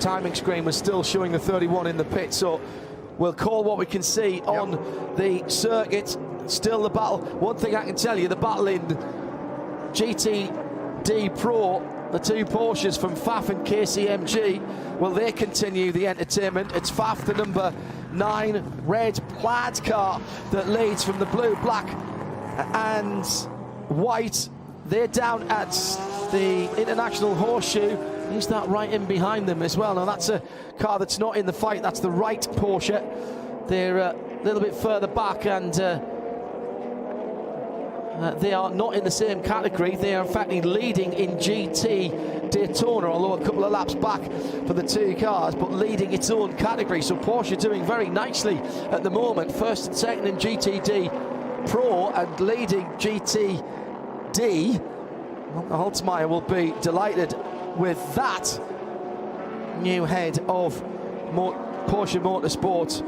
Timing screen was still showing the 31 in the pit, so we'll call what we can see on the circuit. Still the battle. One thing I can tell you, the battle in GTD PRO, the two Porsches from Pfaff and KCMG, will they continue the entertainment? It's Pfaff, the number 9 red plaid car that leads from the blue, black and white. They're down at the International Horseshoe. Who's that right in behind them as well? Now that's a car that's not in the fight. That's the right Porsche. They're a little bit further back, and they are not in the same category. They are in fact leading in GT Daytona, although a couple of laps back for the two cars, but leading its own category. So Porsche doing very nicely at the moment, first and second in GTD PRO and leading GTD. Holtzmeier will be delighted with that. New head of Porsche Motorsport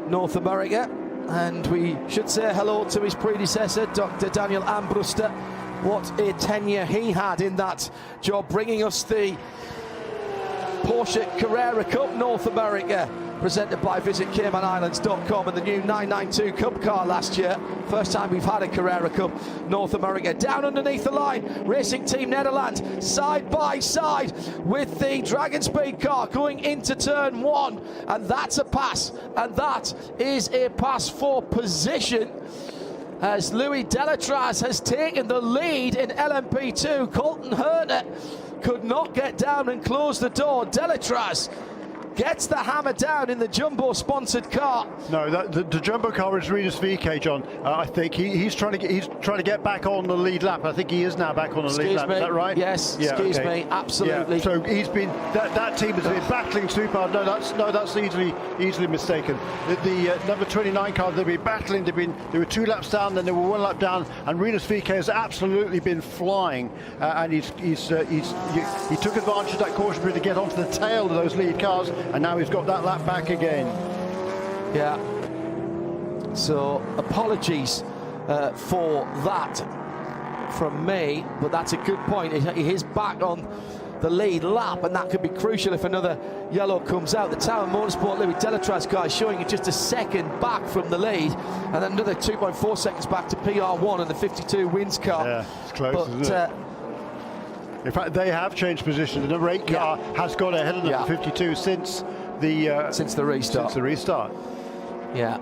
North America, and we should say hello to his predecessor, Dr. Daniel Armbruster. What a tenure he had in that job, bringing us the Porsche Carrera Cup North America, presented by VisitCaymanIslands.com, and the new 992 Cup car last year. First time we've had a Carrera Cup North America. Down underneath the line, Racing Team Nederland, side by side with the Dragon Speed car going into turn 1, and that's a pass, and that is a pass for position, as Louis Delatraz has taken the lead in LMP2. Colton Herter could not get down and close the door. Delatraz gets the hammer down in the Jumbo sponsored car. No, the Jumbo car is Rinus VeeKay, John. I think he's trying to get back on the lead lap. I think he is now back on the lead lap. Is that right? Yes. Yeah, excuse me. Absolutely. Yeah. So he's been that team has been battling super hard. No, that's easily mistaken. The number 29 car, they've been battling. They were 2 laps down, then they were 1 lap down, and Rinus VeeKay has absolutely been flying. And he took advantage of that caution period to get onto the tail of those lead cars. And now he's got that lap back again. Yeah. So apologies for that from me, but that's a good point. He is back on the lead lap, and that could be crucial if another yellow comes out. The Tower Motorsport Louis Delatraz car is showing you just a second back from the lead, and then another 2.4 seconds back to PR1 and the 52 wins car. Yeah, it's close, isn't it? In fact, they have changed position. The number 8 car has gone ahead of number 52 since the restart. Yeah,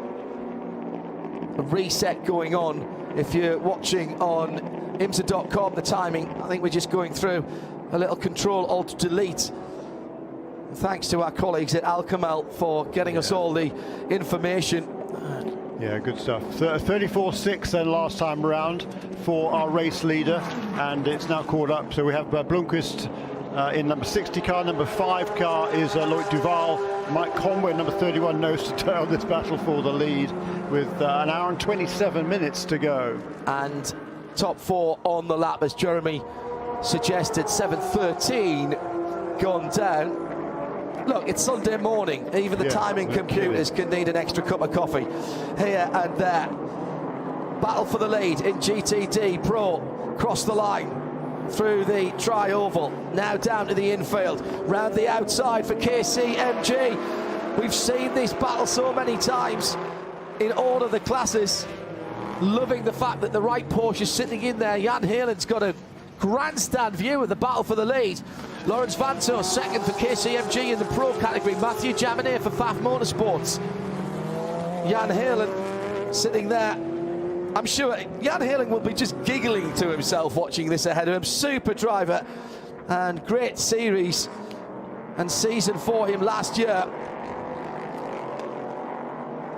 a reset going on. If you're watching on IMSA.com, the timing, I think we're just going through a little Control Alt Delete. Thanks to our colleagues at Alcamel for getting us all the information. Yeah, good stuff. 34.6 then last time around for our race leader, and it's now caught up. So we have Blomqvist in number 60 car. Number 5 car is Loic Duval. Mike Conway, number 31, nose to tail this battle for the lead with 1 hour and 27 minutes to go. And top 4 on the lap, as Jeremy suggested. 7:13 gone down. Look, it's Sunday morning. Even the timing computers can need an extra cup of coffee here and there. Battle for the lead in GTD PRO. Cross the line through the tri-oval. Now down to the infield. Round the outside for KCMG. We've seen this battle so many times in all of the classes. Loving the fact that the right Porsche is sitting in there. Jan Heelen's got a grandstand view of the battle for the lead. Laurens Vanthoor second for KCMG in the Pro category. Mathieu Jaminet for Pfaff Motorsports. Jan Heelen sitting there. I'm sure Jan Heelen will be just giggling to himself watching this ahead of him. Super driver and great series and season for him last year.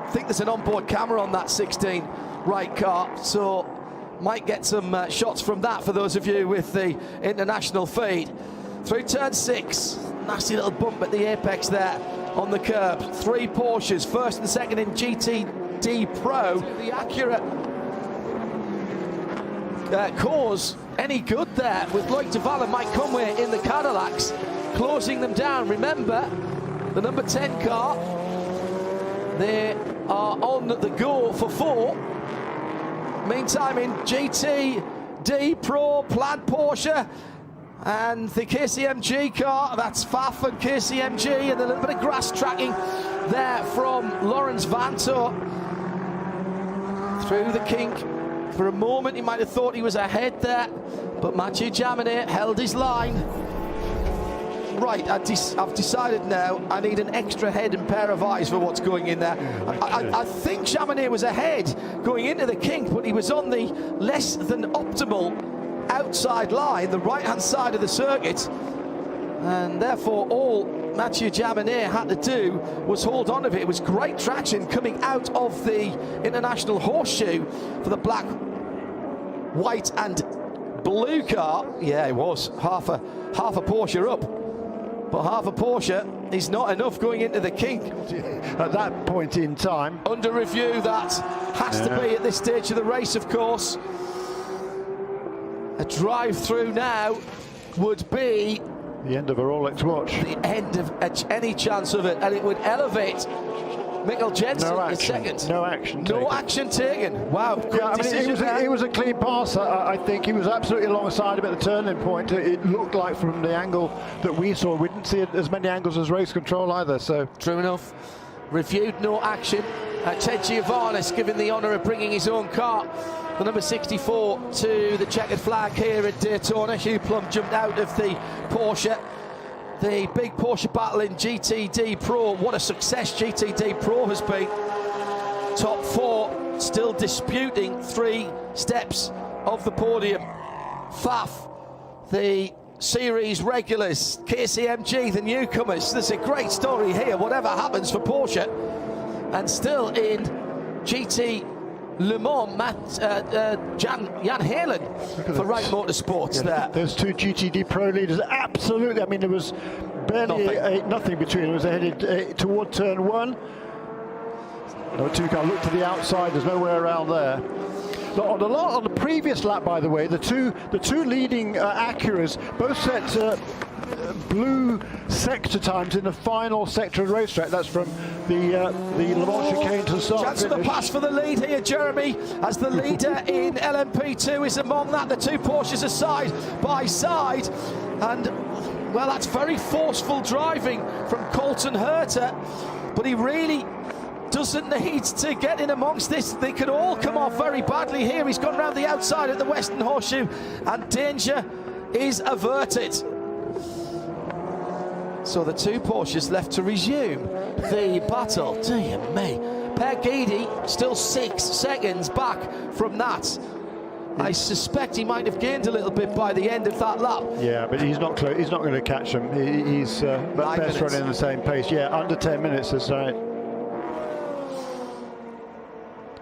I think there's an onboard camera on that 16 right car, so might get some shots from that for those of you with the international feed. Through turn 6, nasty little bump at the apex there on the curb. 3 Porsches, first and second in GTD PRO. The accurate cause any good there with Loic Duval and Mike Conway in the Cadillacs, closing them down. Remember, the number 10 car, they are on the go for 4. Meantime, in GTD PRO, plaid Porsche, And the KCMG car, that's Faf and KCMG, and a little bit of grass tracking there from Laurens Vanthoor. Through the kink. For a moment, he might have thought he was ahead there, but Mathieu Jaminet held his line. Right, I've decided now I need an extra head and pair of eyes for what's going in there. I think Jaminet was ahead going into the kink, but he was on the less than optimal outside line, the right-hand side of the circuit, and therefore all Mathieu Jaminet had to do was hold on to it. It was great traction coming out of the International Horseshoe for the black, white and blue car. Yeah, it was half a Porsche up. But half a Porsche is not enough going into the kink. At that point in time. Under review, that has to be at this stage of the race, of course. A drive-through now would be the end of a Rolex watch. The end of any chance of it, and it would elevate Mikkel Jensen in second. No action taken. No action taken. Wow. Yeah, I mean, it was a clean pass. I think he was absolutely alongside him at the turning point. It looked like from the angle that we saw. We didn't see as many angles as race control either. So true enough. Reviewed, no action. Ted Giovannis given the honour of bringing his own car. The number 64 to the checkered flag here at Daytona. Hugh Plum jumped out of the Porsche. The big Porsche battle in GTD PRO. What a success GTD PRO has been. Top 4 still disputing 3 steps of the podium. Faf, the series regulars, KCMG, the newcomers. There's a great story here, whatever happens for Porsche. And still in GT Le Mans, Jan Halen for Wright Motorsports there. Those 2 GTD Pro leaders, absolutely. I mean, there was barely nothing between them as they headed toward turn 1. Number 2 car looked to the outside, there's nowhere around there. On the previous lap, by the way, the two leading Acuras both set blue sector times in the final sector of the racetrack. That's from the Le Mans chicane to the start. Chance of the pass for the lead here, Jeremy, as the leader in LMP2 is among that. The 2 Porsches are side by side, and well, that's very forceful driving from Colton Herter, but he really doesn't need to get in amongst this. They could all come off very badly here. He's gone around the outside at the Western Horseshoe, and danger is averted. So the 2 Porsches left to resume the battle. Dear me. Per Guidi still 6 seconds back from that. I suspect he might have gained a little bit by the end of that lap. Yeah, but he's not close. He's not going to catch them. He's best running the same pace. Yeah, under 10 minutes, that's right.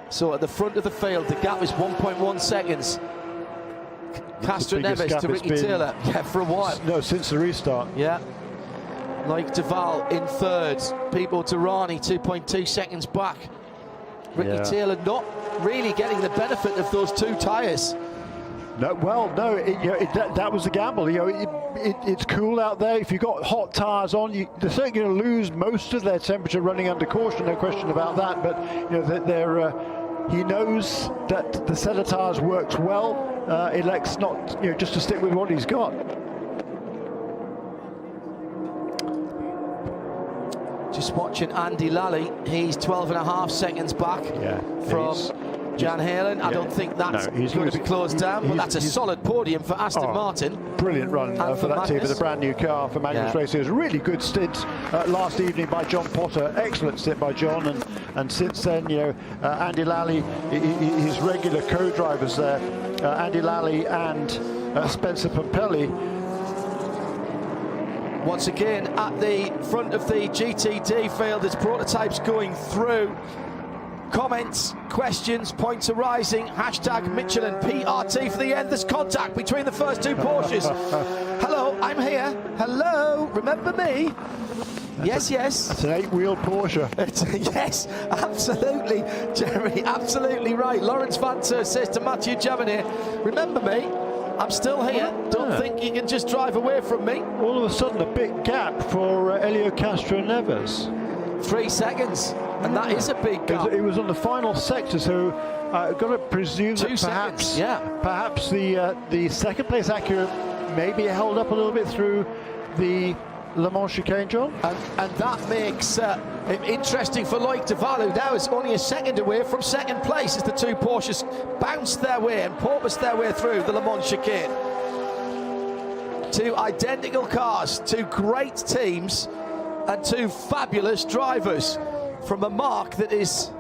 So at the front of the field, the gap is 1.1 seconds. Castro Neves to Ricky Taylor. Yeah, for a while. No, since the restart. Yeah. Like Duval in third. Pipo Derani 2.2 seconds back. Ricky Taylor not really getting the benefit of those 2 tyres. No, well, no, that was the gamble. It's cool out there. If you've got hot tyres on, they're certainly going to lose most of their temperature running under caution. No question about that. But he knows that the set of tyres works well. Elects not, just to stick with what he's got. Just watching Andy Lally, he's 12.5 seconds back from Jan Halen. I don't think that's going to be closed down, but that's a solid podium for Aston Martin. Brilliant run for that team with a brand new car for Magnus Racing. It was a really good stint last evening by John Potter. Excellent stint by John, and since then, Andy Lally, his regular co-drivers there, Andy Lally and Spencer Pompelli. Once again, at the front of the GTD field, as prototypes going through. Comments, questions, points arising. Hashtag Michelin PRT for the end. There's contact between the first 2 Porsches. Hello, I'm here. Hello, remember me? Yes. That's an 8-wheel Porsche. Yes, absolutely, Jeremy, absolutely right. Laurens Vanthoor says to Mathieu Jaminet, remember me? I'm still here. Don't think you can just drive away from me. All of a sudden, a big gap for Helio Castro Neves. 3 seconds, and that is a big gap. It was on the final sector, so I've got to presume that perhaps the second place Acura maybe held up a little bit through the Le Mans chicane, John. And that makes it interesting for Loic Duval, who now is only a second away from second place as the two Porsches bounced their way and porpoised their way through the Le Mans chicane. Two identical cars, two great teams, and two fabulous drivers from a marque that is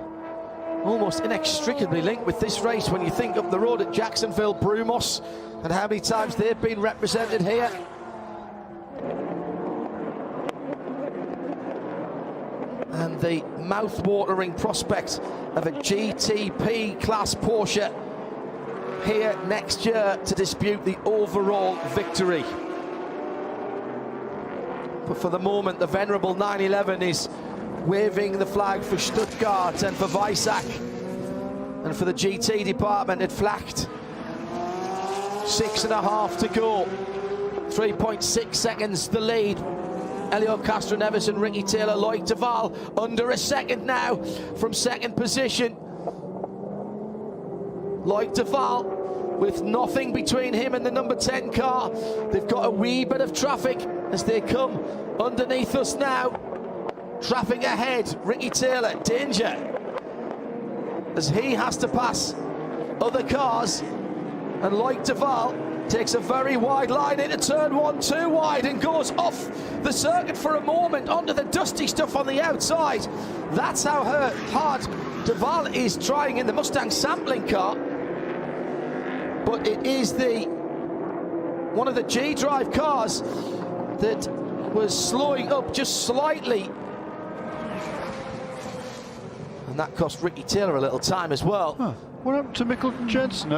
almost inextricably linked with this race when you think up the road at Jacksonville, Brumos, and how many times they've been represented here. And the mouth-watering prospect of a GTP class Porsche here next year to dispute the overall victory. But for the moment, the venerable 911 is waving the flag for Stuttgart and for Weissach. And for the GT department at Flacht, 6.5 to go. 3.6 seconds the lead. Elio Castroneves and Ricky Taylor. Loic Duval under a second now from second position. Loic Duval with nothing between him and the number 10 car. They've got a wee bit of traffic as they come underneath us now. Traffic ahead, Ricky Taylor, danger as he has to pass other cars, and Loic Duval takes a very wide line into turn one, too wide, and goes off the circuit for a moment onto the dusty stuff on the outside. That's how hard Duval is trying in the Mustang sampling car. But it is one of the G-Drive cars that was slowing up just slightly. And that cost Ricky Taylor a little time as well. Huh. What happened to Mikkel Jensen?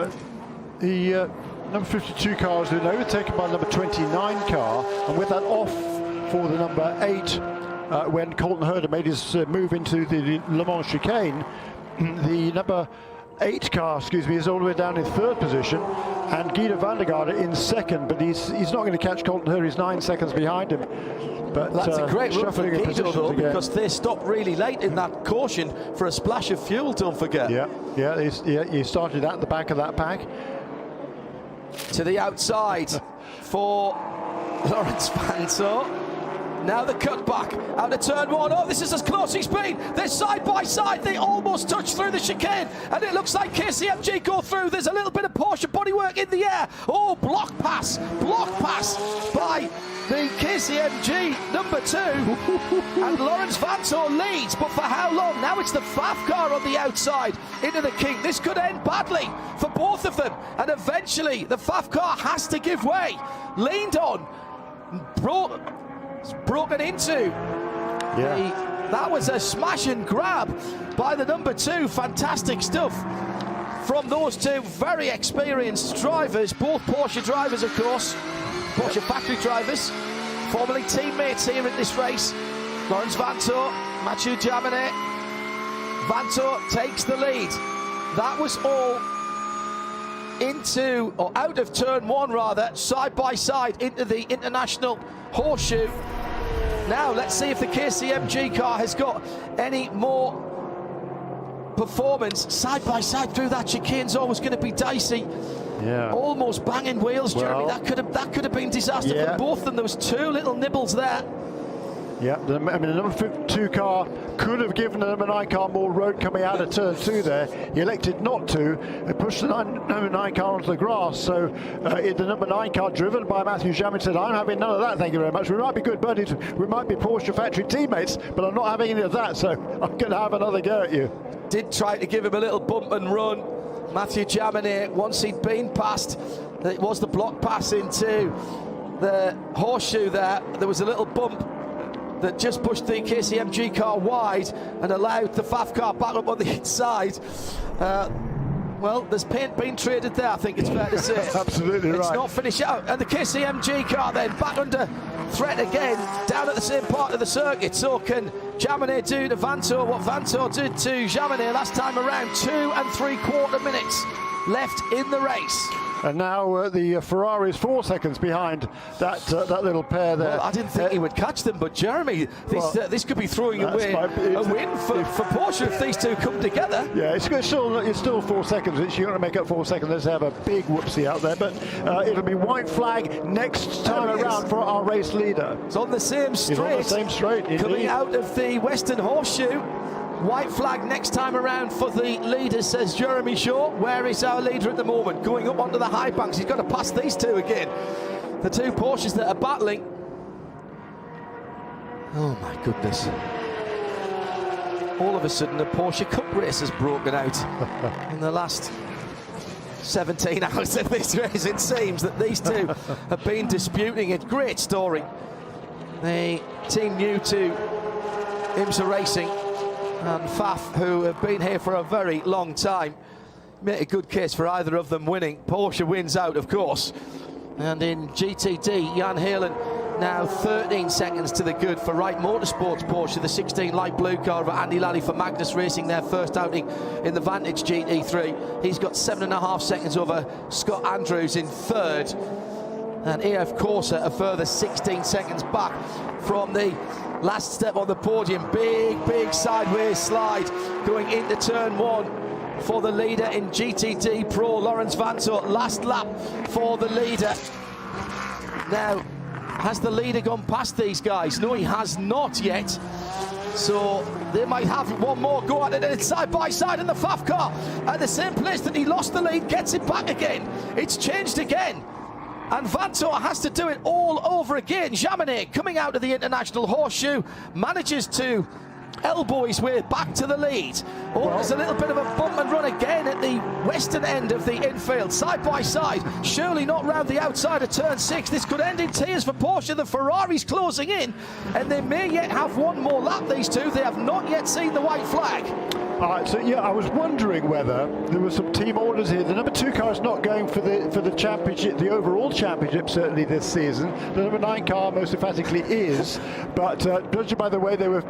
The number 52 car has been overtaken by the number 29 car, and with that off for the number 8 when Colton Herder made his move into the Le Mans chicane, the number 8 car, is all the way down in third position, and Guido van der Garde in second, but he's not going to catch Colton Herder. He's 9 seconds behind him. But that's a great run for Guido, though, because they stopped really late in that caution for a splash of fuel, don't forget. He started at the back of that pack. To the outside for Laurens Vanthoor. Now the cutback out of turn one. Oh, this is as close as he's been. They're side by side. They almost touch through the chicane, and it looks like KCMG go through. There's a little bit of Porsche bodywork in the air. Oh, block pass by the KCMG number 2. And Laurens Vanthoor leads, but for how long? Now it's the Pfaff car on the outside into the King. This could end badly for both of them, and eventually the Pfaff car has to give way. Leaned on, broken into. That was a smash and grab by the number 2. Fantastic stuff from those two very experienced drivers, both Porsche drivers, of course, Porsche factory drivers, formerly teammates here in this race. Laurens Vanthoor, Mathieu Jaminet. Vanthoor takes the lead. That was all into, or out of turn one rather, side by side into the International Horseshoe. Now let's see if the KCMG car has got any more performance. Side by side through that chicane's always going to be dicey. Almost banging wheels, Jeremy. That could have been disaster for both of them. There was 2 little nibbles there. The number 52 car could have given the number 9 car more road coming out of turn 2 there. He elected not to. It pushed the number 9 car onto the grass. So the number 9 car, driven by Mathieu Jaminet, said, I'm having none of that, thank you very much. We might be good buddies, we might be Porsche factory teammates, but I'm not having any of that, so I'm going to have another go at you. Did try to give him a little bump and run. Mathieu Jaminet, once he'd been past, it was the block pass into the Horseshoe there. There was a little bump that just pushed the KCMG car wide and allowed the Pfaff car back up on the inside. Well, there's paint being traded there, I think it's fair to say. Absolutely right. It's not finished out. And the KCMG car then back under threat again, down at the same part of the circuit. So can Jaminet do to Vanthoor what Vanthoor did to Jaminet last time around? 2 3/4 minutes left in the race. And now the Ferrari is 4 seconds behind that little pair there. Well, I didn't think he would catch them, but Jeremy, this could be throwing away a win for Porsche if these two come together. Yeah, it's still 4 seconds. You're going to make up 4 seconds. Let's have a big whoopsie out there. But it'll be white flag next time around for our race leader. It's on the same straight. He's on the same straight, indeed. Coming out of the Western Horseshoe. White flag next time around for the leader, says Jeremy Shaw. Where is our leader at the moment? Going up onto the high banks. He's got to pass these two again. The two Porsches that are battling. Oh my goodness. All of a sudden, a Porsche Cup race has broken out in the last 17 hours of this race. It seems that these two have been disputing it. Great story. The team new to IMSA Racing and Faf, who have been here for a very long time, make a good case for either of them winning. Porsche wins out, of course. And in GTD, Jan Helen now 13 seconds to the good for Wright Motorsports Porsche, the 16 light blue car of Andy Lally for Magnus Racing, their first outing in the Vantage GT3. He's got 7.5 seconds over Scott Andrews in third. And EF Corsa a further 16 seconds back from the last step on the podium. Big sideways slide going into turn one for the leader in GTD Pro, Laurens Vanthoor. Last lap for the leader. Now, has the leader gone past these guys? No, he has not yet. So they might have one more go at it, and it's side by side in the Faf car. At the same place that he lost the lead, gets it back again. It's changed again. And Vanthoor has to do it all over again. Jaminet, coming out of the International Horseshoe, manages to elbow his way back to the lead. Oh, there's a little bit of a bump and run again at the western end of the infield, side by side. Surely not round the outside of turn 6. This could end in tears for Porsche. The Ferrari's closing in, and they may yet have one more lap, these two. They have not yet seen the white flag. All right, so yeah, I was wondering whether there were some team orders here. The number 2 car is not going for the championship, the overall championship, certainly this season. The number 9 car most emphatically is, but judging by the way they were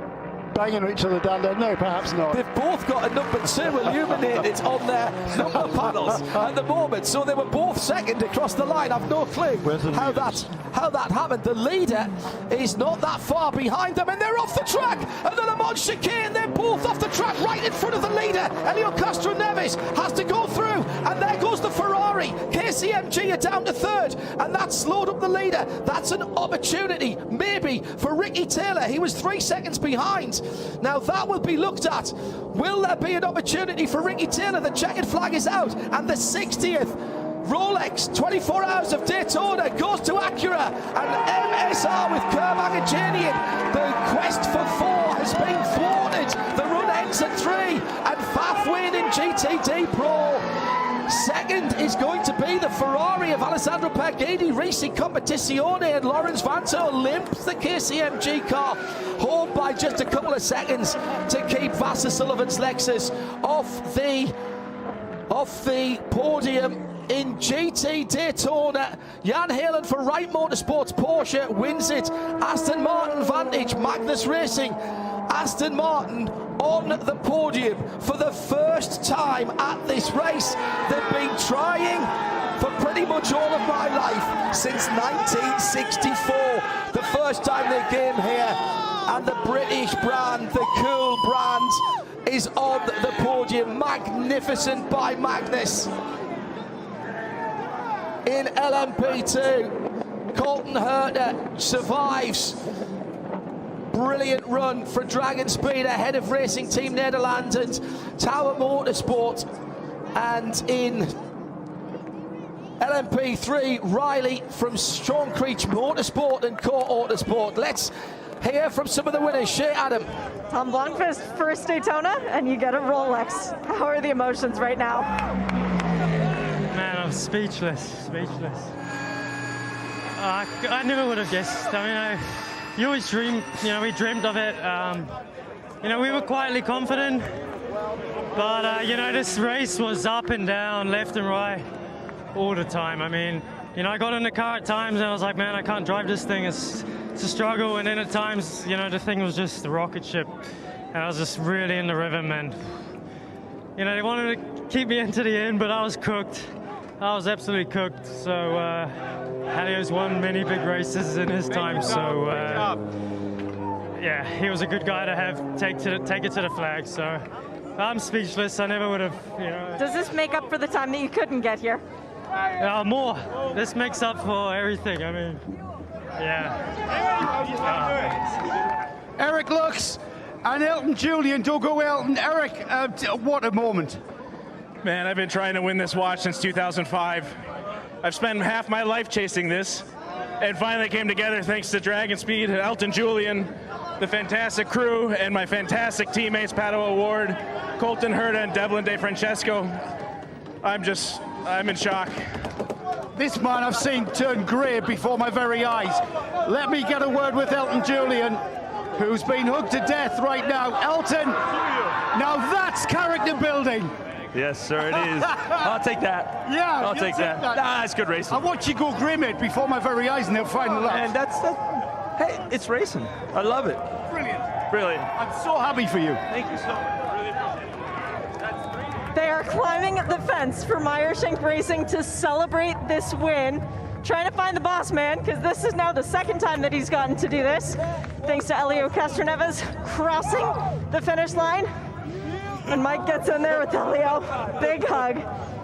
banging each other down there, no, perhaps not. They've both got a number 2 illuminated on their number panels at the moment, so they were both second across the line. I've no clue how that happened. The leader is not that far behind them, and they're off the track. Another Mod chicane. They're both off the track, right in front of the leader. Elio Castro Neves has to go through, and there goes the Ferrari. KCMG are down to third, and that slowed up the leader. That's an opportunity, maybe, for Ricky Taylor. He was 3 seconds behind. Now that will be looked at. Will there be an opportunity for Ricky Taylor? The checkered flag is out, and the 60th Rolex 24 Hours of Daytona goes to Acura, and MSR with Kerr-Magajanian. The quest for 4 has been thwarted. The run ends at 3, and Faf win in GTD Pro. Second is going to be the Ferrari of Alessandro Pergini, Racing Competizione, and Laurens Vanthoor limps the KCMG car home by just a couple of seconds to keep Vassar Sullivan's Lexus off the podium in GT Daytona. Jan Helen for Wright Motorsports Porsche wins it. Aston Martin Vantage, Magnus Racing, Aston Martin on the podium for the first time at this race. They've been trying for pretty much all of my life since 1964, the first time they came here, and the British brand, the cool brand, is on the podium. Magnificent by Magnus. In LMP2, Colton Herter survives. Brilliant run for Dragon Speed ahead of Racing Team Nederland and Tower Motorsport. And in LMP3, Riley from Sean Creech Motorsport and Core Autosport. Let's hear from some of the winners. Shea Adam. Tom Blomqvist, first Daytona, and you get a Rolex. How are the emotions right now? Man, I'm speechless. I never would have guessed. I mean, you always dream, we dreamed of it. We were quietly confident, but, this race was up and down, left and right, all the time. I mean, I got in the car at times and I was like, man, I can't drive this thing. It's a struggle. And then at times, the thing was just the rocket ship. And I was just really in the rhythm. And, they wanted to keep me into the end, but I was cooked. I was absolutely cooked. So Helio's won many big races in his time. So yeah, he was a good guy to have take it to the flag. So I'm speechless. I never would have, you know. Does this make up for the time that you couldn't get here? More. This makes up for everything. I mean, yeah. Eric Lux and Elton Julian, Dougal Elton. Eric, what a moment. Man, I've been trying to win this watch since 2005. I've spent half my life chasing this, and finally came together thanks to Dragon Speed, Elton Julian, the fantastic crew, and my fantastic teammates, Pato O'Ward, Colton Herta, and Devlin De Francesco. I'm in shock. This man I've seen turn grey before my very eyes. Let me get a word with Elton Julian, who's been hugged to death right now. Elton, now that's character building. Yes, sir, it is. I'll take that. Yeah, I'll take that. Nah, it's good racing. I watched you go grey, mate, before my very eyes in their final lap. And hey, it's racing. I love it. Brilliant. Brilliant. I'm so happy for you. Thank you so much. They are climbing the fence for Meyershank Racing to celebrate this win. Trying to find the boss man, because this is now the second time that he's gotten to do this. Thanks to Helio Castroneves crossing the finish line. And Mike gets in there with Helio. Big hug.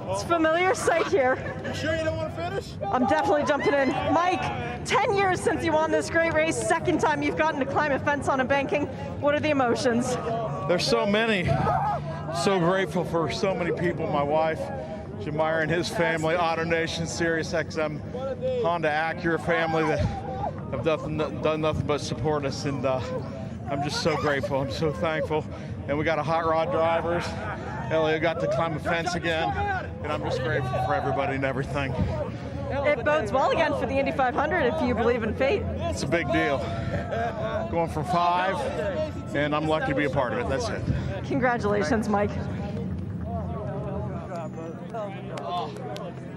It's a familiar sight here. You sure you don't want to finish? I'm definitely jumping in. Mike, 10 years since you won this great race, second time you've gotten to climb a fence on a banking. What are the emotions? There's so many. So grateful for so many people. My wife, Jamire and his family, Auto Nation, Sirius XM, Honda Acura family that have done nothing but support us, and I'm just so grateful. I'm so thankful. And we got a hot rod drivers. Elio got to climb a fence again, and I'm just grateful for everybody and everything. It bodes well again for the Indy 500 if you believe in fate. It's a big deal. Going from 5, and I'm lucky to be a part of it. That's it. Congratulations, Mike.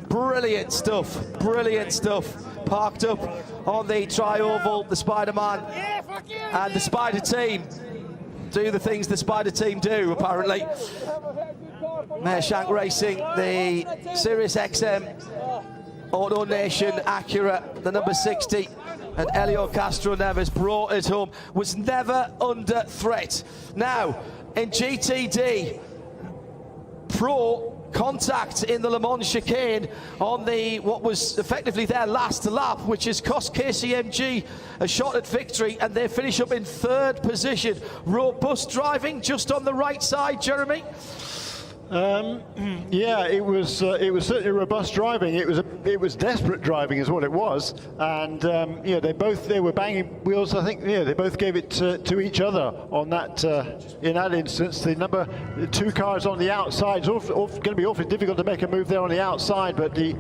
Brilliant stuff, brilliant stuff. Parked up on the tri-oval, the Spider-Man and the Spider team do the things the Spider team do, apparently. Meyershank Racing, the Sirius XM, Auto Nation, Acura, the number 60, and Helio Castroneves brought it home. Was never under threat. Now, in GTD Pro, contact in the Le Mans chicane on what was effectively their last lap, which has cost KCMG a shot at victory, and they finish up in 3rd position. Robust driving just on the right side, Jeremy. Yeah, it was certainly robust driving. It was desperate driving, is what it was. And yeah, they were banging wheels. I think they both gave it to each other on that. In that instance, the number 2 cars on the outside. It's going to be awfully difficult to make a move there on the outside, but he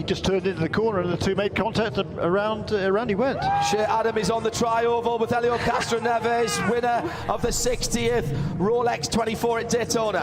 just turned into the corner and the two made contact. Around he went. Shea Adam is on the tri-oval with Helio Castroneves, winner of the 60th Rolex 24 at Daytona.